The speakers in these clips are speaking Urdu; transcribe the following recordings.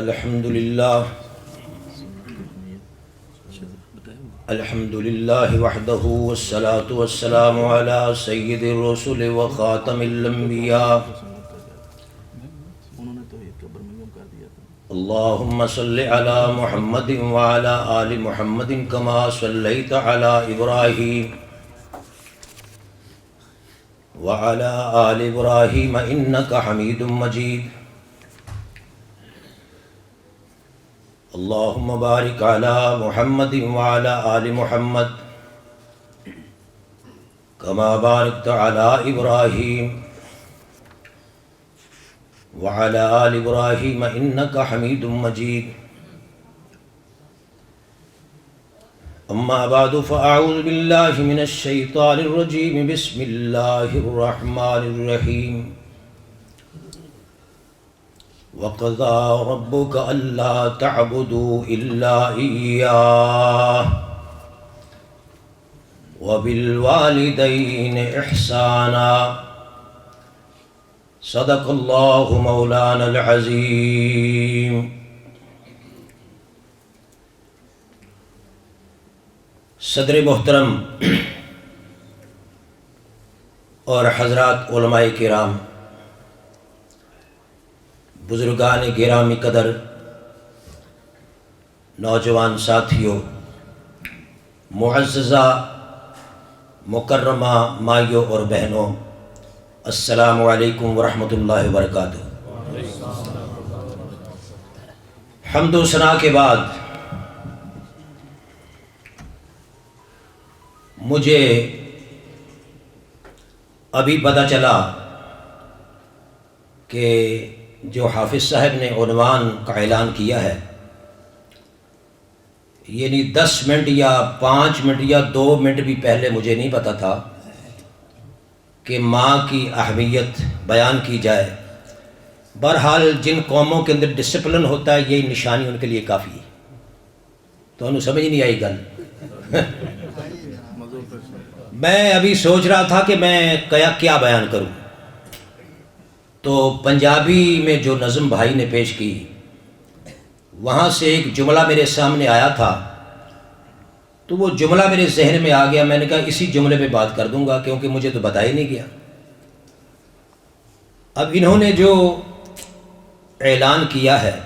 الحمد لله وحده والصلاة والسلام على سيد الرسل وخاتم الأنبياء اللهم صل على محمد وعلى آل محمد كما صليت على إبراهيم وعلى آل إبراهيم إنك حميد مجيد اللهم بارك على محمد وعلى آل محمد كما باركت على إبراهيم وعلى آل إبراهيم إنك حميد مجيد أما بعد فأعوذ بالله من الشيطان الرجيم بسم الله الرحمن الرحيم وقضى ربك ألا تعبدوا إلا إياه وبالوالدين إحسانا صدق الله مولانا العظيم. صدر محترم اور حضرات علماء کرام، بزرگان گرامی قدر، نوجوان ساتھیوں، معززہ مکرمہ مائیوں اور بہنوں، السلام علیکم ورحمۃ اللہ وبرکاتہ۔ حمد و ثنا کے بعد مجھے ابھی پتہ چلا کہ جو حافظ صاحب نے عنوان کا اعلان کیا ہے، یعنی 10 منٹ یا 5 منٹ یا 2 منٹ بھی پہلے مجھے نہیں پتا تھا کہ ماں کی اہمیت بیان کی جائے۔ بہرحال جن قوموں کے اندر ڈسپلن ہوتا ہے، یہی نشانی ان کے لیے کافی ہے۔ تو انہوں سمجھ نہیں آئی گل۔ میں ابھی سوچ رہا تھا کہ میں کیا بیان کروں، تو پنجابی میں جو نظم بھائی نے پیش کی، وہاں سے ایک جملہ میرے سامنے آیا تھا، تو وہ جملہ میرے ذہن میں آ گیا۔ میں نے کہا اسی جملے پہ بات کر دوں گا، کیونکہ مجھے تو بتایا ہی نہیں گیا۔ اب انہوں نے جو اعلان کیا ہے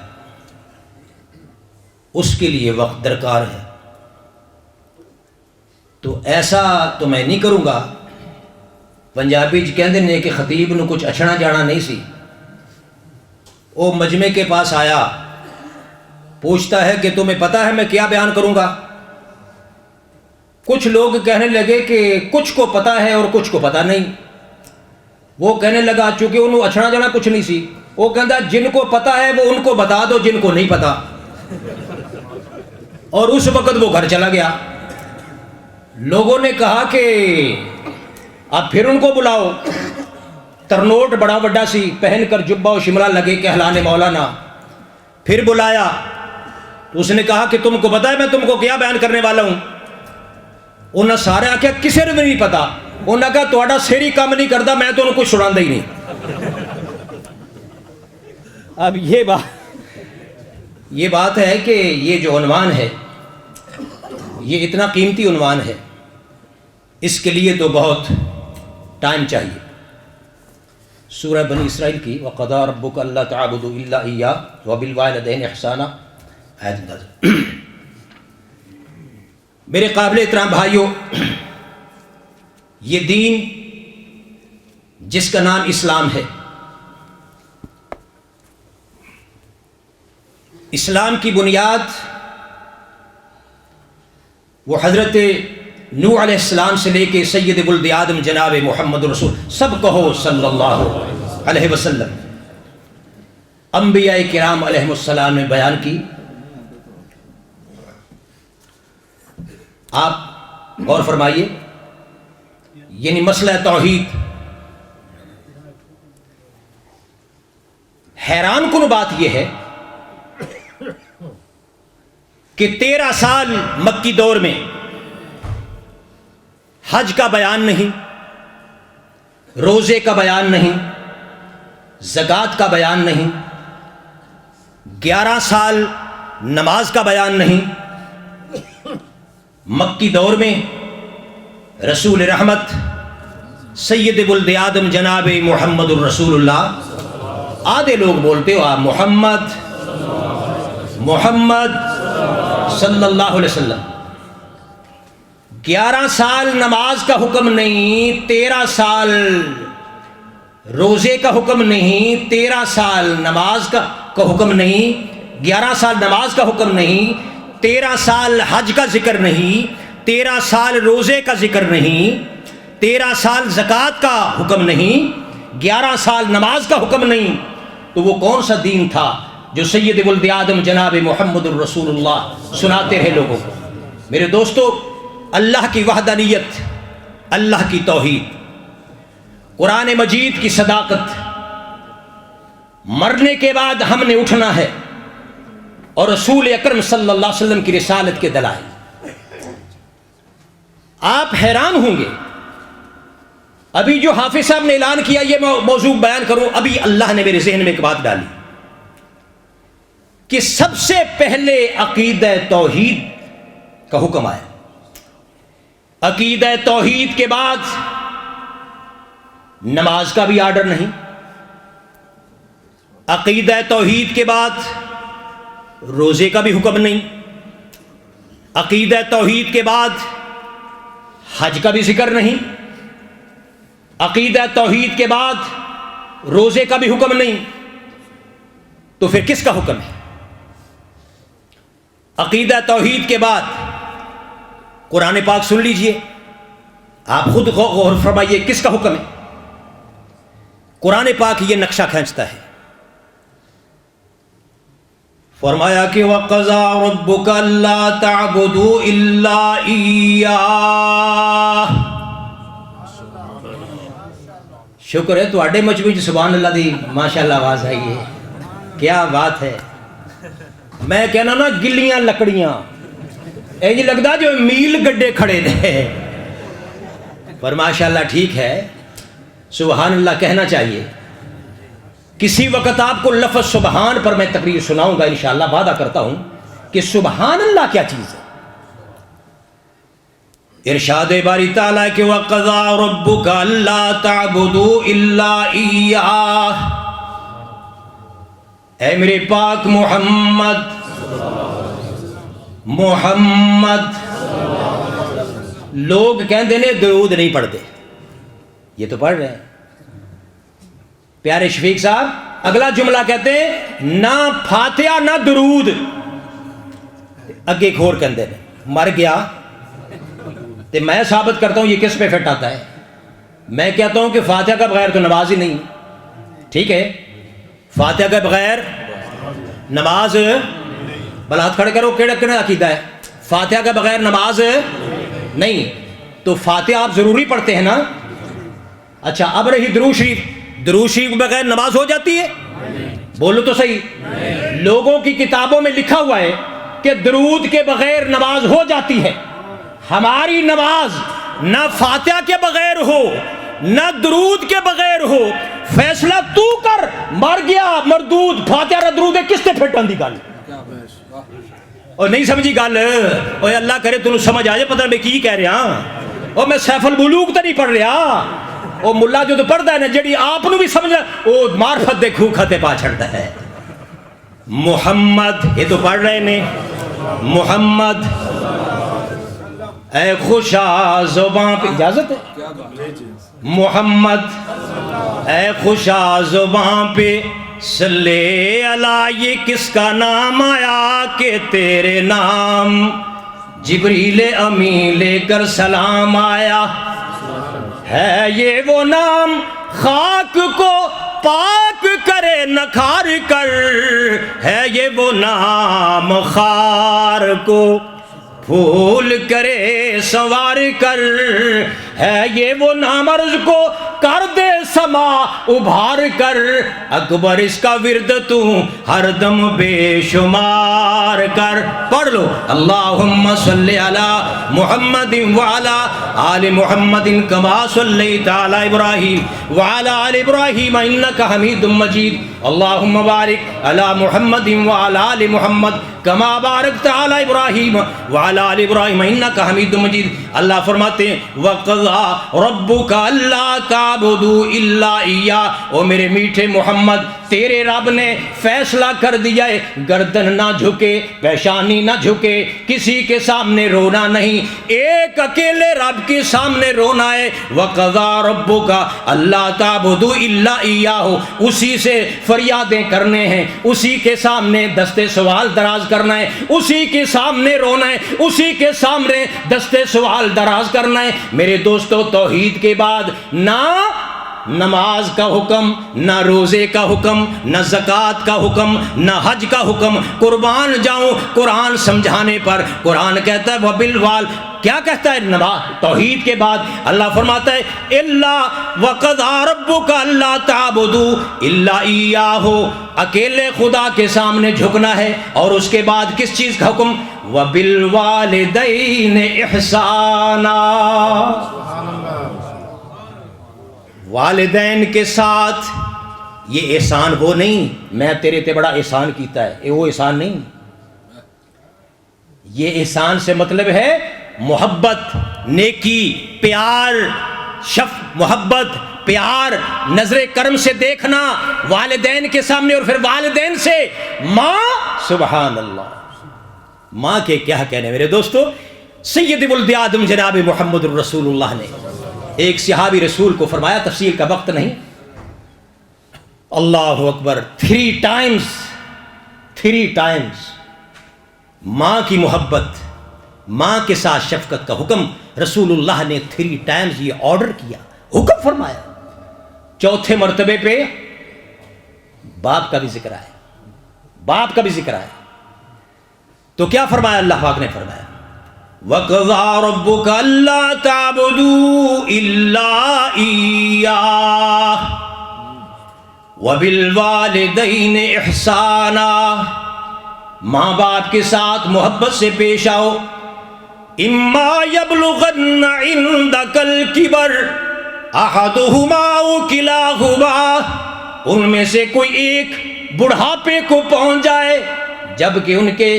اس کے لیے وقت درکار ہے، تو ایسا تو میں نہیں کروں گا۔ پنجابی کہندے نے کہ خطیب نو کچھ اچھنا جانا نہیں سی۔ وہ مجمع کے پاس آیا، پوچھتا ہے کہ تمہیں پتہ ہے میں کیا بیان کروں گا؟ کچھ لوگ کہنے لگے کہ کچھ کو پتہ ہے اور کچھ کو پتہ نہیں۔ وہ کہنے لگا چونکہ انہوں اچھنا جانا کچھ نہیں سی، وہ کہندا جن کو پتہ ہے وہ ان کو بتا دو، جن کو نہیں پتہ۔ اور اس وقت وہ گھر چلا گیا۔ لوگوں نے کہا کہ اب پھر ان کو بلاؤ۔ ترنوٹ بڑا بڑا سی، پہن کر جبہ و شملہ لگے کہلانے مولانا۔ پھر بلایا تو اس نے کہا کہ تم کو پتہ ہے میں تم کو کیا بیان کرنے والا ہوں؟ انہوں نے سارے آکھیا کسے نے نہیں پتا۔ انہوں نے کہا تہاڈا سر ہی کام نہیں کرتا، میں تو انہوں کچھ سناندا ہی نہیں۔ اب یہ بات ہے کہ یہ جو عنوان ہے، یہ اتنا قیمتی عنوان ہے، اس کے لیے تو بہت ٹائم چاہیے۔ سورہ بنی اسرائیل کی وَقَضَىٰ رَبُّكَ أَلَّا تَعْبُدُوا إِلَّا إِيَّاهُ وَبِالْوَالِدَيْنِ إِحْسَانًا آیت نازل۔ میرے قابل احترام بھائیوں، یہ دین جس کا نام اسلام ہے، اسلام کی بنیاد وہ حضرت نوح علیہ السلام سے لے کے سید ولد آدم جناب محمد رسول سب کہو صلی اللہ علیہ وسلم، انبیاء کرام علیہ السلام نے بیان کی۔ آپ غور فرمائیے، یعنی مسئلہ توحید۔ حیران کن بات یہ ہے کہ 13 سال مکی دور میں حج کا بیان نہیں، روزے کا بیان نہیں، زکوٰۃ کا بیان نہیں، 11 سال نماز کا بیان نہیں. مکی دور میں رسول رحمت سید ولد آدم جناب محمد الرسول اللہ، آدھے لوگ بولتے ہو آپ محمد صلی اللہ علیہ وسلم. 11 سال نماز کا حکم نہیں، 13 سال روزے کا حکم نہیں، 13 سال نماز کا حکم نہیں، 11 سال نماز کا حکم نہیں، 13 سال حج کا ذکر نہیں، 13 سال روزے کا ذکر نہیں، 13 سال زکوٰۃ کا حکم نہیں، 11 سال نماز کا حکم نہیں. تو وہ کون سا دین تھا جو سید ولد آدم جناب محمد الرسول اللہ سناتے رہے لوگوں کو؟ میرے دوستو، اللہ کی وحدانیت، اللہ کی توحید، قرآن مجید کی صداقت، مرنے کے بعد ہم نے اٹھنا ہے، اور رسول اکرم صلی اللہ علیہ وسلم کی رسالت کے دلائل. آپ حیران ہوں گے، ابھی جو حافظ صاحب نے اعلان کیا یہ میں موضوع بیان کروں، ابھی اللہ نے میرے ذہن میں ایک بات ڈالی کہ سب سے پہلے عقیدہ توحید کا حکم آیا. عقیدہ توحید کے بعد نماز کا بھی آرڈر نہیں، عقیدہ توحید کے بعد روزے کا بھی حکم نہیں، عقیدہ توحید کے بعد حج کا بھی ذکر نہیں، عقیدہ توحید کے بعد روزے کا بھی حکم نہیں. تو پھر کس کا حکم ہے؟ عقیدہ توحید کے بعد قرآن پاک سن لیجئے، آپ خود غور فرمائیے کس کا حکم ہے. قرآن پاک یہ نقشہ کھینچتا ہے، فرمایا کہ وَقَضَىٰ رَبُّكَ أَلَّا تَعْبُدُوا إِلَّا إِيَّاهُ. شکر ہے تو اڈے مجموعی سبحان اللہ دی ماشاءاللہ آواز آئی ہے، کیا بات ہے. میں کہنا نا گلیاں لکڑیاں یہ لگتا جو میل گڈے کھڑے تھے، پر ماشاءاللہ ٹھیک ہے، سبحان اللہ کہنا چاہیے. کسی وقت آپ کو لفظ سبحان پر میں تقریر سناؤں گا انشاءاللہ، وعدہ کرتا ہوں کہ سبحان اللہ کیا چیز ہے. ارشاد باری تعالیٰ کہ وَقَضَىٰ رَبُّكَ أَلَّا تَعْبُدُوا إِلَّا إِيَّاهُ. اے میرے پاک محمد لوگ کہندے نے درود نہیں پڑھتے، یہ تو پڑھ رہے ہیں. پیارے شفیق صاحب اگلا جملہ کہتے ہیں نہ فاتحہ نہ درود، اگے کھور کہندے نے مر گیا. تو میں ثابت کرتا ہوں یہ کس پہ فٹ آتا ہے. میں کہتا ہوں کہ فاتحہ کا بغیر تو نماز ہی نہیں. ٹھیک ہے، فاتحہ کے بغیر نماز، بل ہاتھ کھڑے کرو کیڑا کیڑا عقیدہ ہے فاتحہ کے بغیر نماز نہیں. تو فاتحہ آپ ضروری پڑھتے ہیں نا. اچھا اب رہی درود شریف، درود شریف کے بغیر نماز ہو جاتی ہے؟ بولو تو صحیح. لوگوں کی کتابوں میں لکھا ہوا ہے کہ درود کے بغیر نماز ہو جاتی ہے. ہماری نماز نہ فاتحہ کے بغیر ہو نہ درود کے بغیر ہو. فیصلہ تو کر، مر گیا مردود، فاتحہ نہ درود کس تے پھٹن دی گل. اور نہیں سمجھی گل، اوے اللہ کرے تینوں سمجھ آ جائے پتہ میں کی کہہ رہا. اور میں سیف البلوغ تو نہیں پڑھ رہا. وہ ملا جو تو پڑھتا ہے نا جڑی آپ نو بھی سمجھ وہ معرفت دے کھو کھاتے پا چھڑتا ہے. محمد یہ تو پڑھ رہے نے، محمد اے خوشا زباں پہ اجازت ہے، محمد اے خوشا زباں پہ صلی علی. یہ کس کا نام آیا کہ تیرے نام جبریل امین لے کر سلام آیا. ہے یہ وہ نام خاک کو پاک کرے نکھار کر، ہے یہ وہ نام خار کو پھول کرے سوار کر، ہے یہ وہ نام عرض کو کر دے سما ابھار کر، اکبر اس کا ورد تو ہر دم بے شمار کر۔ پڑھ لو اللہم صلی علی محمد وعلی آل محمد کما صلیت علی ابراہیم وعلی آل ابراہیم انک حمید مجید، اللہم بارک علی محمد وعلی آل محمد کما بارکت علی ابراہیم وعلی آل ابراہیم انک حمید مجید۔ اللہ فرماتے ہیں وَقَضَىٰ رَبُّكَ أَلَّا تَعْبُدُوا إِلَّا إِيَّاهُ، او میرے میٹھے محمد تیرے رب نے فیصلہ کر دیا ہے گردن نہ جھکے، پیشانی نہ جھکے، کسی کے سامنے رونا نہیں، ایک اکیلے رب کے سامنے رونا ہے۔ وَقَضَىٰ رَبُّكَ أَلَّا تَعْبُدُوا إِلَّا إِيَّاهُ، اسی سے فریادیں کرنے ہیں، اسی کے سامنے دستے سوال دراز کرنا ہے، اسی کے سامنے رونا ہے، اسی کے سامنے دستے سوال دراز کرنا ہے۔ میرے دوستو، توحید کے بعد نہ نماز کا حکم، نہ روزے کا حکم، نہ زکوٰۃ کا حکم، نہ حج کا حکم۔ قربان جاؤں قرآن سمجھانے پر، قرآن کہتا ہے وَبِالْوَالِ، کیا کہتا ہے؟ نماز توحید کے بعد اللہ فرماتا ہے اللہ وَقَضَىٰ رَبُّكَ أَلَّا تَعْبُدُوا إِلَّا إِيَّاهُ، اکیلے خدا کے سامنے جھکنا ہے۔ اور اس کے بعد کس چیز کا حکم؟ وَبِالْوَالِدَيْنِ إِحْسَانًا، والدین کے ساتھ یہ احسان وہ نہیں میں تیرے تے بڑا احسان کیتا ہے، وہ احسان نہیں، یہ احسان سے مطلب ہے محبت، نیکی، پیار، محبت، پیار، نظر کرم سے دیکھنا والدین کے سامنے، اور پھر والدین سے ماں، سبحان اللہ، ماں کے کیا کہنے میرے دوستو۔ سید ولد آدم جناب محمد الرسول اللہ نے ایک صحابی رسول کو فرمایا، تفصیل کا وقت نہیں، اللہ اکبر، 3 ٹائمز ماں کی محبت، ماں کے ساتھ شفقت کا حکم رسول اللہ نے 3 ٹائمز یہ آرڈر کیا، حکم فرمایا۔ چوتھے مرتبے پہ باپ کا بھی ذکر ہے، باپ کا بھی ذکر ہے، تو کیا فرمایا اللہ پاک نے؟ فرمایا وَقَضَىٰ رَبُّكَ أَلَّا تَعْبُدُوا إِلَّا إِيَّاهُ وَبِالْوَالِدَيْنِ إِحْسَانًا، ماں باپ کے ساتھ محبت سے پیش آؤ۔ اِمَّا يَبْلُغَنَّ عِندَكَ الْكِبَرَ أَحَدُهُمَا أَوْ كِلَاهُمَا، ان میں سے کوئی ایک بڑھاپے کو پہنچ جائے، جبکہ ان کے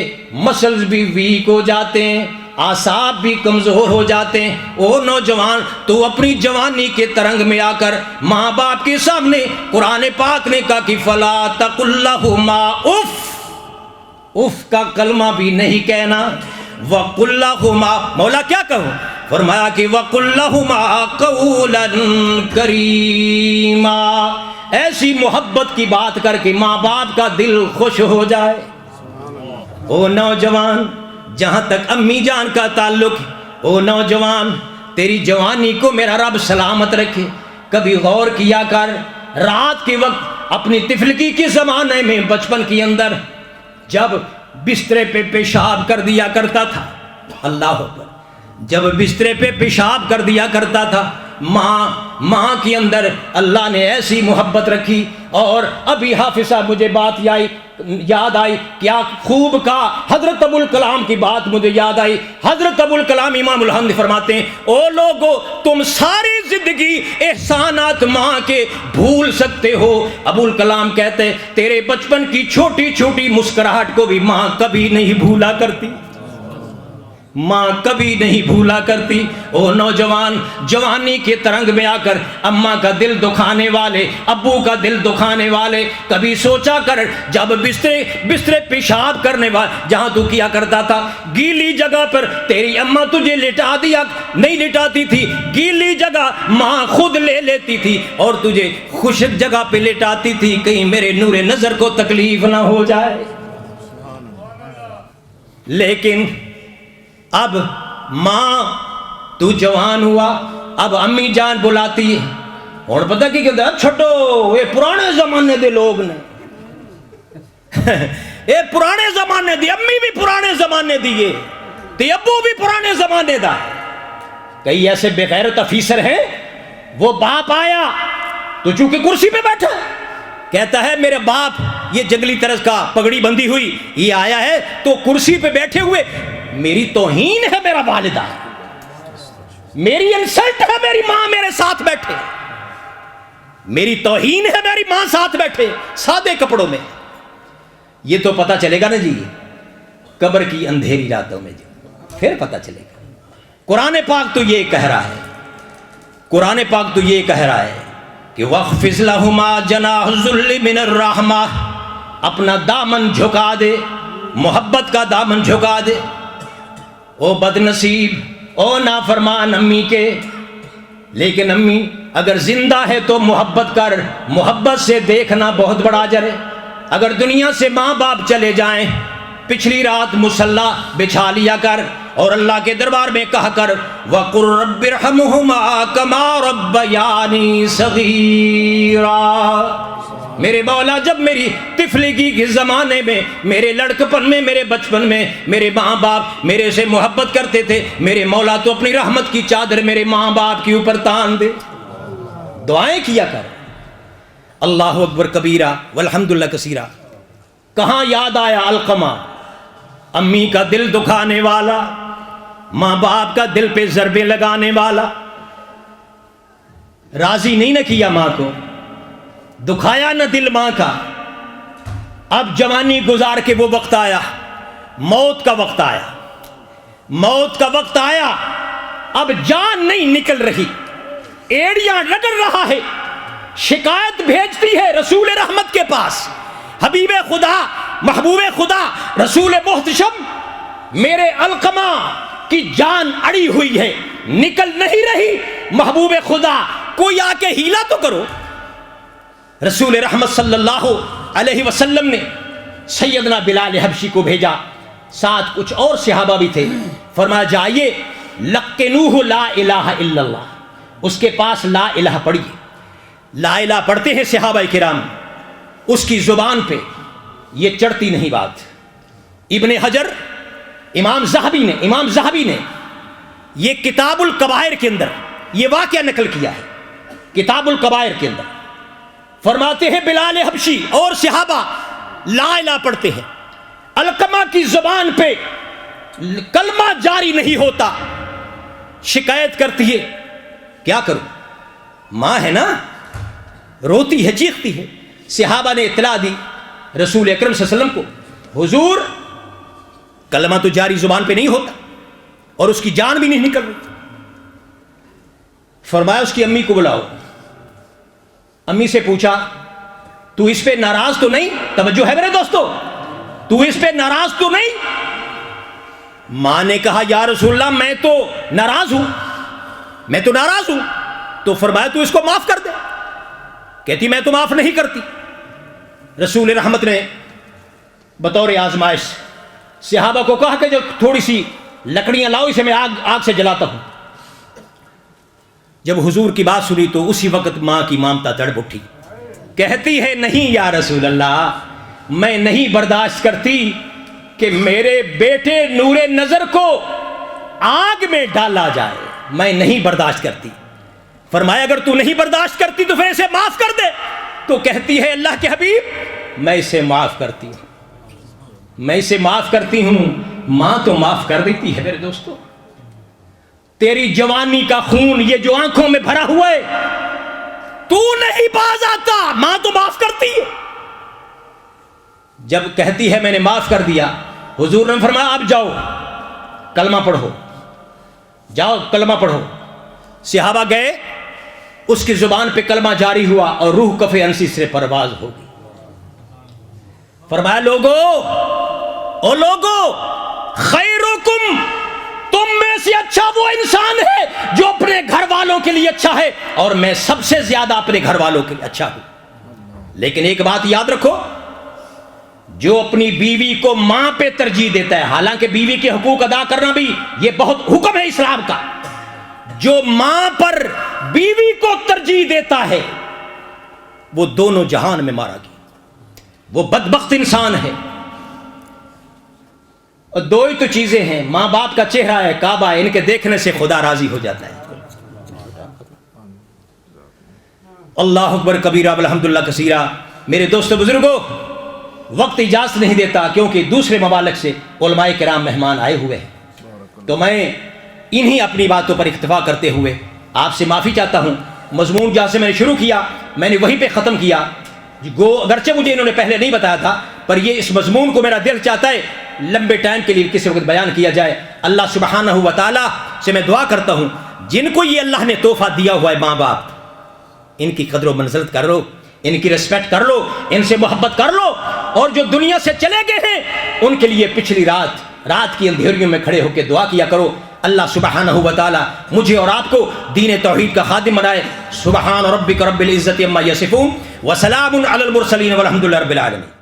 مسلز بھی ویک ہو جاتے ہیں، اعصاب بھی کمزور ہو جاتے ہیں، او نوجوان تو اپنی جوانی کے ترنگ میں آ کر ماں باپ کے سامنے قرآن پاک نے کہا کہ فَلَا تَقُلْ لَهُمَا اُف، اف کا کلمہ بھی نہیں کہنا۔ وَقُلْ لَهُمَا، مولا کیا کہوں؟ فرمایا کہ وَقُلْ لَهُمَا قَوْلًا كَرِيمًا، ایسی محبت کی بات کر کے ماں باپ کا دل خوش ہو جائے۔ او نوجوان، جہاں تک امی جان کا تعلق ہے، او نوجوان تیری جوانی کو میرا رب سلامت رکھے، کبھی غور کیا کر رات کے وقت اپنی طفلگی کے زمانے میں، بچپن کے اندر جب بسترے پہ پیشاب کر دیا کرتا تھا، اللہ اکبر، جب بسترے پہ پیشاب کر دیا کرتا تھا، ماں کے اندر اللہ نے ایسی محبت رکھی۔ اور ابھی حافظ صاحب مجھے بات یاد آئی، کیا خوب کہا، حضرت ابو الکلام کی بات مجھے یاد آئی۔ حضرت ابو الکلام امام الحمد فرماتے ہیں او لوگو، تم ساری زندگی احسانات ماں کے بھول سکتے ہو، ابو الکلام کہتے ہیں تیرے بچپن کی چھوٹی چھوٹی مسکراہٹ کو بھی ماں کبھی نہیں بھولا کرتی، ماں کبھی نہیں بھولا کرتی۔ او نوجوان، جوانی کے ترنگ میں آ کر اماں کا دل دکھانے والے، ابو کا دل دکھانے والے، کبھی سوچا کر جب بسترے پیشاب کرنے والے جہاں تو کیا کرتا تھا، گیلی جگہ پر تیری اماں تجھے لٹا دیا نہیں لٹاتی تھی، گیلی جگہ ماں خود لے لیتی تھی اور تجھے خشک جگہ پہ لٹاتی تھی، کہیں میرے نور نظر کو تکلیف نہ ہو جائے۔ لیکن اب ماں تو جوان ہوا، اب امی جان بلاتی ہے، اور پتہ کی کہتا ہے چھٹو، یہ پرانے زمانے دے لوگ نے، یہ پرانے زمانے دی، امی بھی پرانے زمانے دیئے تے ابو بھی پرانے زمانے دا۔ کئی ایسے بے غیرت افیسر ہیں، وہ باپ آیا تو چونکہ کرسی پہ بیٹھا ہے. کہتا ہے میرے باپ یہ جنگلی طرز کا پگڑی بندی ہوئی یہ آیا ہے تو کرسی پہ بیٹھے ہوئے میری توہین ہے میرا والدہ, میری انسلٹ ہے میری ماں میرے ساتھ بیٹھے, میری توہین ہے میری ماں ساتھ بیٹھے سادے کپڑوں میں. یہ تو پتہ چلے گا نا جی قبر کی اندھیری راتوں میں, جو پھر پتہ چلے گا. قرآن پاک تو یہ کہہ رہا ہے, قرآن پاک تو یہ کہہ رہا ہے کہ وَخْفِضْ لَهُمَا جَنَاحَ الذُّلِّ مِنَ الرَّحْمَةِ, اپنا دامن جھکا دے, محبت کا دامن جھکا دے. او بد نصیب او نافرمان امی کے, لیکن امی اگر زندہ ہے تو محبت کر, محبت سے دیکھنا بہت بڑا اجر ہے. اگر دنیا سے ماں باپ چلے جائیں پچھلی رات مصلی بچھا لیا کر اور اللہ کے دربار میں کہا کر وَقُلْ رَبِّ ارْحَمْهُمَا كَمَا رَبَّيَانِي صَغِيرًا. میرے مولا جب میری طفلگی کے زمانے میں, میرے لڑکپن میں, میرے بچپن میں میرے ماں باپ میرے سے محبت کرتے تھے, میرے مولا تو اپنی رحمت کی چادر میرے ماں باپ کے اوپر تان دے. دعائیں کیا کر. اللہ اکبر کبیرہ والحمدللہ کثیرہ. کہاں یاد آیا علقمہ, امی کا دل دکھانے والا, ماں باپ کا دل پہ ضربے لگانے والا. راضی نہیں نہ کیا ماں کو, دکھایا نہ دل ماں کا. اب جوانی گزار کے وہ وقت آیا, موت کا وقت آیا, موت کا وقت آیا. اب جان نہیں نکل رہی, ایڑیاں رگڑ رہا ہے, شکایت بھیجتی ہے رسول رحمت کے پاس. حبیب خدا, محبوب خدا, رسول محتشم, میرے علقمہ کی جان اڑی ہوئی ہے, نکل نہیں رہی. محبوب خدا کوئی آ کے ہیلا تو کرو. رسول رحمت صلی اللہ علیہ وسلم نے سیدنا بلال حبشی کو بھیجا, ساتھ کچھ اور صحابہ بھی تھے. فرمایا جائیے لقنوہ لا الہ الا اللہ, اس کے پاس لا الہ پڑھیے. لا الہ پڑھتے ہیں صحابہ کرام, اس کی زبان پہ یہ چڑھتی نہیں بات. ابن حجر امام زہبی نے یہ کتاب الکبائر کے اندر یہ واقعہ نقل کیا ہے. کتاب الکبائر کے اندر فرماتے ہیں بلال حبشی اور صحابہ لا الہ پڑھتے ہیں, علقمہ کی زبان پہ کلمہ جاری نہیں ہوتا. شکایت کرتی ہے, کیا کروں, ماں ہے نا, روتی ہے چیختی ہے. صحابہ نے اطلاع دی رسول اکرم صلی اللہ علیہ وسلم کو, حضور کلمہ تو جاری زبان پہ نہیں ہوتا اور اس کی جان بھی نہیں نکل رہی. فرمایا اس کی امی کو بلاؤ. امی سے پوچھا تو اس پہ ناراض تو نہیں, توجہ ہے میرے دوستو, تو اس پہ ناراض تو نہیں. ماں نے کہا یا رسول اللہ میں تو ناراض ہوں, میں تو ناراض ہوں. تو فرمایا تو اس کو معاف کر دے. کہتی میں تو معاف نہیں کرتی. رسول رحمت نے بطور آزمائش صحابہ کو کہا کہ جو تھوڑی سی لکڑیاں لاؤ, اسے میں آگ سے جلاتا ہوں. جب حضور کی بات سنی تو اسی وقت ماں کی مامتا تڑپ اٹھی. کہتی ہے نہیں یا رسول اللہ, میں نہیں برداشت کرتی کہ میرے بیٹے نور نظر کو آگ میں ڈالا جائے, میں نہیں برداشت کرتی. فرمایا اگر تو نہیں برداشت کرتی تو پھر اسے معاف کر دے. تو کہتی ہے اللہ کے حبیب میں اسے معاف کرتی ہوں, میں اسے معاف کرتی ہوں. ماں تو معاف کر دیتی ہے میرے دوستو. تیری جوانی کا خون یہ جو آنکھوں میں بھرا ہوا ہے تو نہیں باز آتا, ماں تو معاف کرتی ہے. جب کہتی ہے میں نے معاف کر دیا, حضور نے فرمایا اب جاؤ کلمہ پڑھو, جاؤ کلمہ پڑھو. صحابہ گئے, اس کی زبان پہ کلمہ جاری ہوا اور روح کف انسی سے پرواز ہو گئی. فرمایا لوگو, او لوگو, خیرکم, تم میں سے اچھا وہ انسان ہے جو اپنے گھر والوں کے لیے اچھا ہے, اور میں سب سے زیادہ اپنے گھر والوں کے لیے اچھا ہوں. لیکن ایک بات یاد رکھو, جو اپنی بیوی کو ماں پہ ترجیح دیتا ہے, حالانکہ بیوی کے حقوق ادا کرنا بھی یہ بہت حکم ہے اسلام کا, جو ماں پر بیوی کو ترجیح دیتا ہے وہ دونوں جہان میں مارا گیا, وہ بدبخت انسان ہے. اور دو ہی تو چیزیں ہیں, ماں باپ کا چہرہ ہے, کعبہ ہے, ان کے دیکھنے سے خدا راضی ہو جاتا ہے. اللہ اکبر کبیرہ والحمدللہ کثیرہ۔ میرے دوستو بزرگوں، وقت اجازت نہیں دیتا کیونکہ دوسرے ممالک سے علماء کرام مہمان آئے ہوئے ہیں، تو میں انہی اپنی باتوں پر اکتفا کرتے ہوئے آپ سے معافی چاہتا ہوں۔ مضمون جہاں سے میں نے شروع کیا میں نے وہیں پہ ختم کیا، گو اگرچہ مجھے انہوں نے پہلے نہیں بتایا تھا، پر یہ اس مضمون کو میرا دل چاہتا ہے لمبے ٹائم کے لیے کسی وقت بیان کیا جائے۔ اللہ سبحانہ و تعالیٰ سے میں دعا کرتا ہوں جن کو یہ اللہ نے تحفہ دیا ہوا ہے، ماں باپ، ان کی قدر و منزلت کر لو، ان کی رسپیکٹ کر لو، ان سے محبت کر لو، اور جو دنیا سے چلے گئے ہیں ان کے لیے پچھلی رات کی اندھیریوں میں کھڑے ہو کے دعا کیا کرو۔ اللہ سبحانہ و تعالی مجھے اور آپ کو دین توحید کا خادم بنائے۔ سبحان ربک رب العزت عما یصفون وسلام علی المرسلین والحمد للہ رب العالمین۔